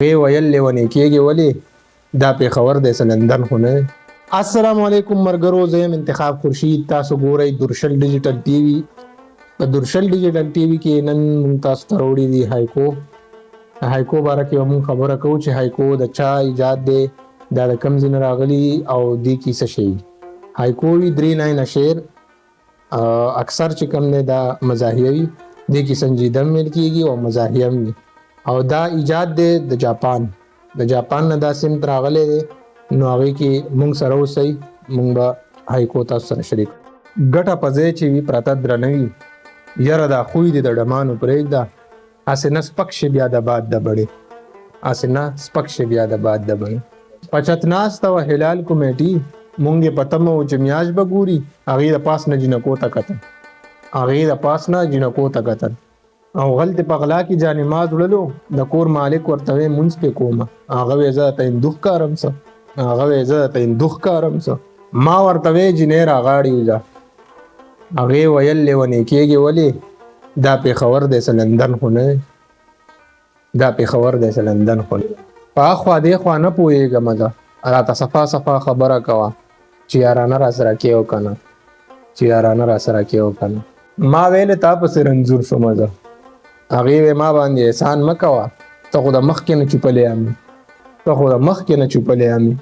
وی ویل لیونی کېږي ولې دا پېښور دی څه لندن خو نه دی. السلام علیکم مرګرو، زه یم انتخاب خورشید. تاسو ګورئ درشل ډیجیټل ټي وي. په درشل ډیجیټل ټي وي کې نن موږ تاسو ته راوړي دي هایکو. هایکو باره کې به موږ خبره کوو چې هایکو د چا ایجاد دی، دا د کوم ځای نه راغلي او دې کې څه شی. هایکو وي 3 لاینه شعر، اکثر چې کوم دی دا مزاحیه وي، دې کې سنجیده هم ویل کېږي او مزاحیه هم وي. او دا ایجاد دی د جاپان نه دا سمت راغلی دی. نو هغې کې موږ سره اوسئ، موږ به هایکو تاسو سره شریک. ګټه په ځای چې وي پرته درنه وي، یاره دا خوی دی د ډمانو پرېږده. هسې نه سپک شي بیا د باد د بړې، هسې نه سپک شي بیا د باد د بړې. پچت ناسته وه هلال کمیټي، مونږ یې په تمه وو چې میاش به ګوري. هغې د پاس نه جنکو ته کتل، او غلطې په غلا کې جانماز وړلو. د کور مالک ورته وی مونځ پې کومه، هغه وی زه ته هندوخ کارم څه. ما ورته وی جنۍ راغاړې وځه. هغې ویل لیونی کېږي ولې دا پېښور دی څه لندن خو نه دی. په اخوا دې خوا نه پوهېږم زه، راته صفا خبره کوه چې یارانه راسره کې او که نه. ما ویلې تا پسې رنځور شومه زه. هغې وی ما باندې احسان مه کوه، ته خو د مخکې نه چوپلې امي.